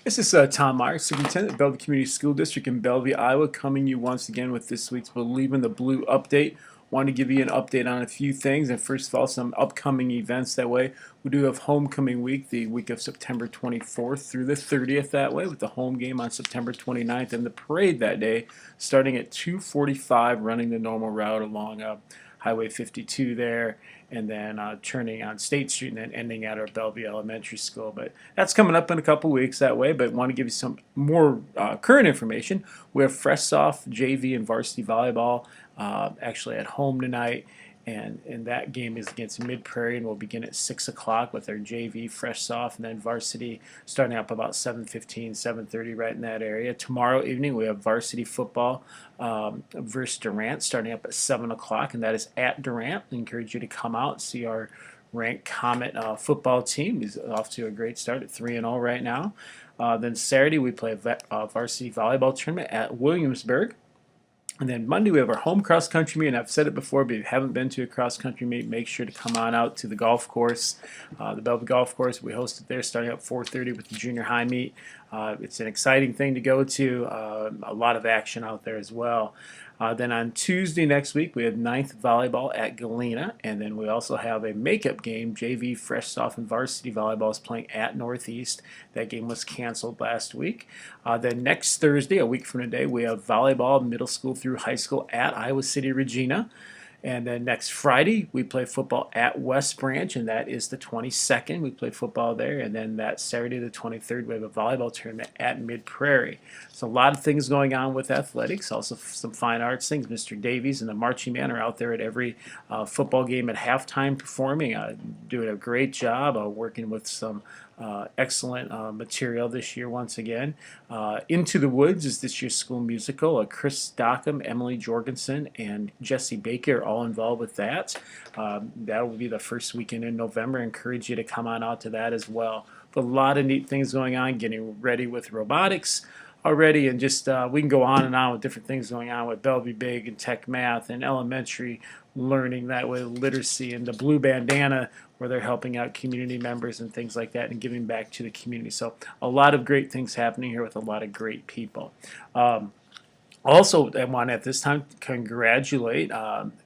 This is Tom Myers, Superintendent of Bellevue Community School District in Bellevue, Iowa, coming to you once again with this week's Believe in the Blue update. Want to give you an update on a few things, and first of all, some upcoming events that way. We do have homecoming week, the week of September 24th through the 30th that way, with the home game on September 29th and the parade that day starting at 2:45, running the normal route along Highway 52 there, and then turning on State Street and then ending at our Bellevue Elementary School. But that's coming up in a couple weeks that way. But want to give you some more current information. We have fresh soft JV and varsity volleyball actually at home tonight. And that game is against Mid Prairie, and we'll begin at 6 o'clock with our JV fresh soft, and then varsity starting up about 7:15, 7:30, right in that area. Tomorrow evening we have varsity football versus Durant starting up at 7 o'clock, and that is at Durant. I encourage you to come out and see our ranked Comet football team. Is off to a great start at 3-0 right now. Then Saturday we play a varsity volleyball tournament at Williamsburg. And then Monday we have our home cross country meet, and I've said it before, but if you haven't been to a cross country meet, make sure to come on out to the golf course, the Bellevue Golf Course. We host it there starting at 4:30 with the junior high meet. It's an exciting thing to go to, a lot of action out there as well. Then on Tuesday next week, we have ninth volleyball at Galena, and then we also have a makeup game. JV Fresh Soft and Varsity Volleyball is playing at Northeast. That game was canceled last week. Then next Thursday, a week from today, we have volleyball middle school through high school at Iowa City Regina. And then next Friday, we play football at West Branch, and that is the 22nd. We play football there. And then that Saturday, the 23rd, we have a volleyball tournament at Mid Prairie. So a lot of things going on with athletics, also some fine arts things. Mr. Davies and the marching band are out there at every football game at halftime performing, doing a great job working with some excellent material this year once again. Into the Woods is this year's school musical. Chris Dockham, Emily Jorgensen, and Jesse Baker are all involved with that. That will be the first weekend in November. I encourage you to come on out to that as well. But a lot of neat things going on, getting ready with robotics already, and just we can go on and on with different things going on with Bellevue Big and Tech Math and elementary learning that way, literacy, and the Blue Bandana, where they're helping out community members and things like that and giving back to the community. So a lot of great things happening here with a lot of great people. Also, I want to at this time congratulate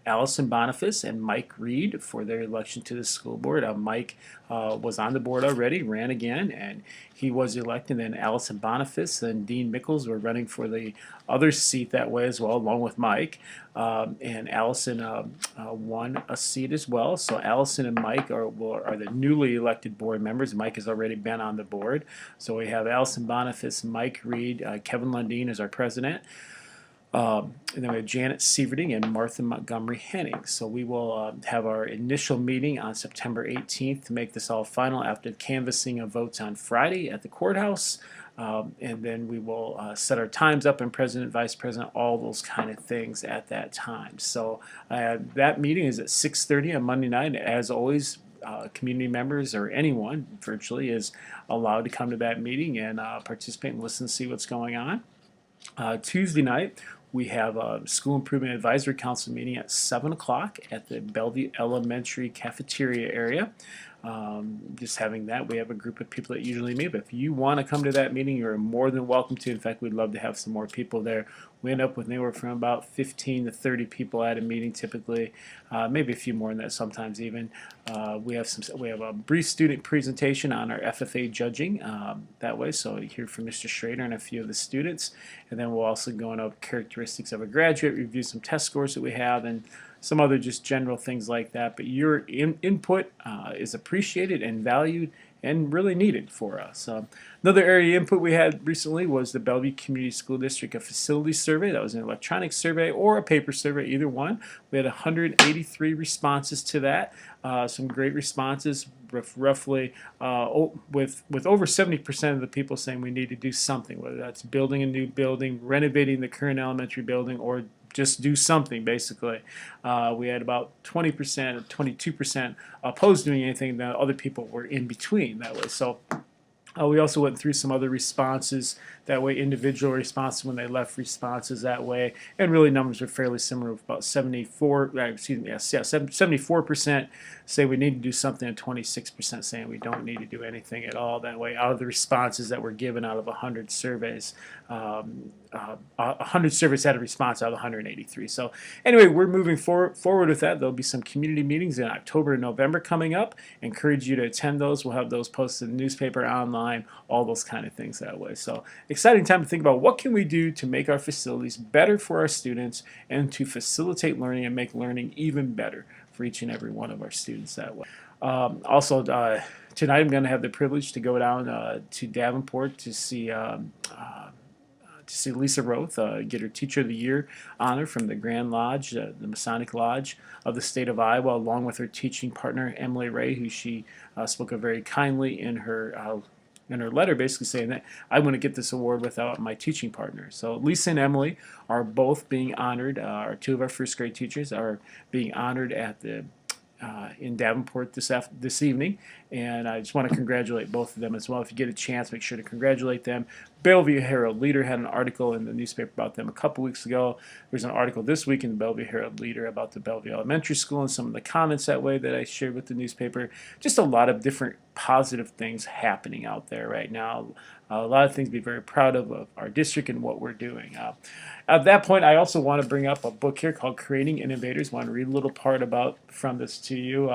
Allison Boniface and Mike Reed for their election to the school board. Mike was on the board already, ran again, and he was elected. And then Allison Boniface and Dean Mickles were running for the other seat that way as well, along with Mike. And Allison won a seat as well. So Allison and Mike are the newly elected board members. Mike has already been on the board. So we have Allison Boniface, Mike Reed, Kevin Lundeen as our president. And then we have Janet Sieverding and Martha Montgomery Henning. So we will have our initial meeting on September 18th to make this all final after canvassing of votes on Friday at the courthouse. And then we will set our times up and president, vice president, all those kind of things at that time. So that meeting is at 6:30 on Monday night. As always, community members or anyone virtually is allowed to come to that meeting and participate and listen, see what's going on. Tuesday night, we have a School Improvement Advisory Council meeting at 7 o'clock at the Bellevue Elementary cafeteria area. Just having that, we have a group of people that usually meet, but if you want to come to that meeting, you're more than welcome to. In fact, we'd love to have some more people there. We end up with anywhere from about 15 to 30 people at a meeting typically, maybe a few more than that sometimes even. We have a brief student presentation on our FFA judging that way, so you hear from Mr. Schrader and a few of the students, and then we'll also go into characteristics of a graduate, review some test scores that we have, and some other just general things like that. But your input is appreciated and valued and really needed for us. Another area of input we had recently was the Bellevue Community School District a facility survey. That was an electronic survey or a paper survey, either one. We had 183 responses to that. Some great responses, roughly with over 70% of the people saying we need to do something, whether that's building a new building, renovating the current elementary building, or just do something, basically. We had about 20%, 22% opposed to doing anything, the other people were in between that way. So We also went through some other responses that way, individual responses when they left responses that way, and really numbers are fairly similar. About 74% say we need to do something, and 26% saying we don't need to do anything at all that way. Out of the responses that were given out of 100 surveys, 100 surveys had a response out of 183. So anyway, we're moving forward with that. There'll be some community meetings in October and November coming up. Encourage you to attend those. We'll have those posted in the newspaper, online, all those kind of things that way. So exciting time to think about what can we do to make our facilities better for our students and to facilitate learning and make learning even better for each and every one of our students that way. Also, tonight I'm going to have the privilege to go down to Davenport to see Lisa Roth get her Teacher of the Year honor from the Grand Lodge, the Masonic Lodge of the state of Iowa, along with her teaching partner, Emily Ray, who she spoke of very kindly in her letter, basically saying that I want to get this award without my teaching partner. So Lisa and Emily are both being honored. Two of our first grade teachers are being honored at the in Davenport this evening, and I just want to congratulate both of them as well. If you get a chance, make sure to congratulate them. Bellevue Herald Leader had an article in the newspaper about them a couple weeks ago. There's an article this week in the Bellevue Herald Leader about the Bellevue Elementary School and some of the comments that way that I shared with the newspaper. Just a lot of different positive things happening out there right now. A lot of things to be very proud of our district and what we're doing. At that point, I also want to bring up a book here called Creating Innovators. I want to read a little part from this to you.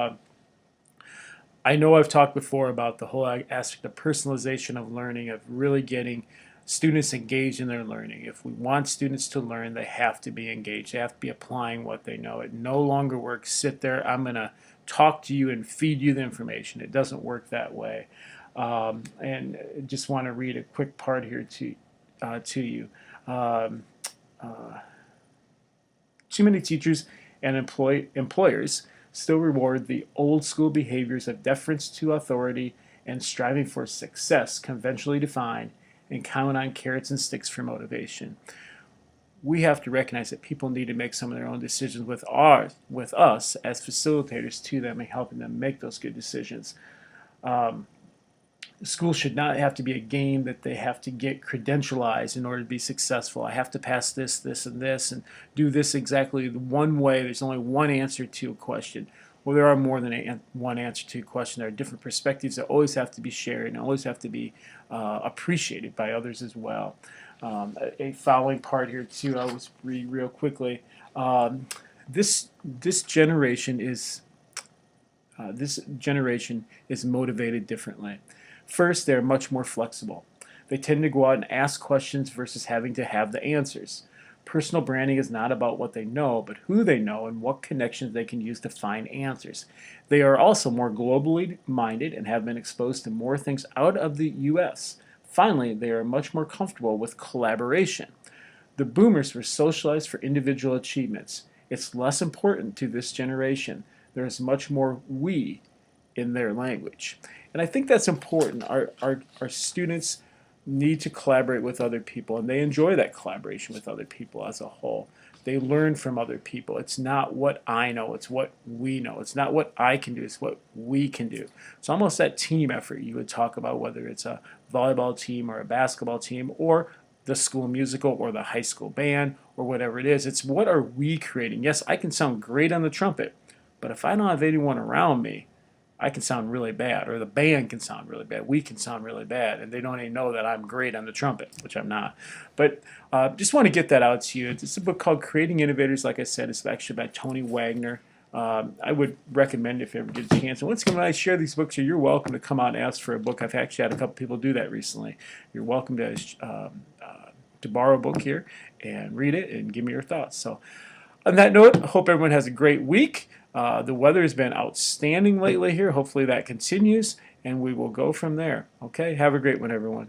I know I've talked before about the whole aspect of personalization of learning, of really getting students engaged in their learning. If we want students to learn, they have to be engaged. They have to be applying what they know. It no longer works, sit there, I'm going to talk to you and feed you the information. It doesn't work that way. And I just want to read a quick part here to you. Too many teachers and employers still reward the old school behaviors of deference to authority and striving for success conventionally defined and count on carrots and sticks for motivation. We have to recognize that people need to make some of their own decisions with us as facilitators to them and helping them make those good decisions. School should not have to be a game that they have to get credentialized in order to be successful. I have to pass this, this, and this, and do this exactly one way. There's only one answer to a question. Well, there are more than one answer to a question. There are different perspectives that always have to be shared and always have to be appreciated by others as well. A following part here too, I will read real quickly. This generation is motivated differently. First, they're much more flexible. They tend to go out and ask questions versus having to have the answers. Personal branding is not about what they know, but who they know and what connections they can use to find answers. They are also more globally minded and have been exposed to more things out of the U.S. Finally, they are much more comfortable with collaboration. The boomers were socialized for individual achievements. It's less important to this generation. There is much more we in their language. And I think that's important. Our students need to collaborate with other people, and they enjoy that collaboration with other people as a whole. They learn from other people. It's not what I know, it's what we know. It's not what I can do, it's what we can do. It's almost that team effort you would talk about, whether it's a volleyball team or a basketball team or the school musical or the high school band or whatever it is. It's what are we creating? Yes, I can sound great on the trumpet, but if I don't have anyone around me, I can sound really bad, or the band can sound really bad. We can sound really bad, and they don't even know that I'm great on the trumpet, which I'm not. But just want to get that out to you. It's a book called Creating Innovators. Like I said, it's actually by Tony Wagner. I would recommend it if you ever get a chance. And once again, when I share these books, you're welcome to come out and ask for a book. I've actually had a couple people do that recently. You're welcome to borrow a book here and read it and give me your thoughts. So on that note, I hope everyone has a great week. The weather has been outstanding lately here. Hopefully that continues, and we will go from there. Okay, have a great one, everyone.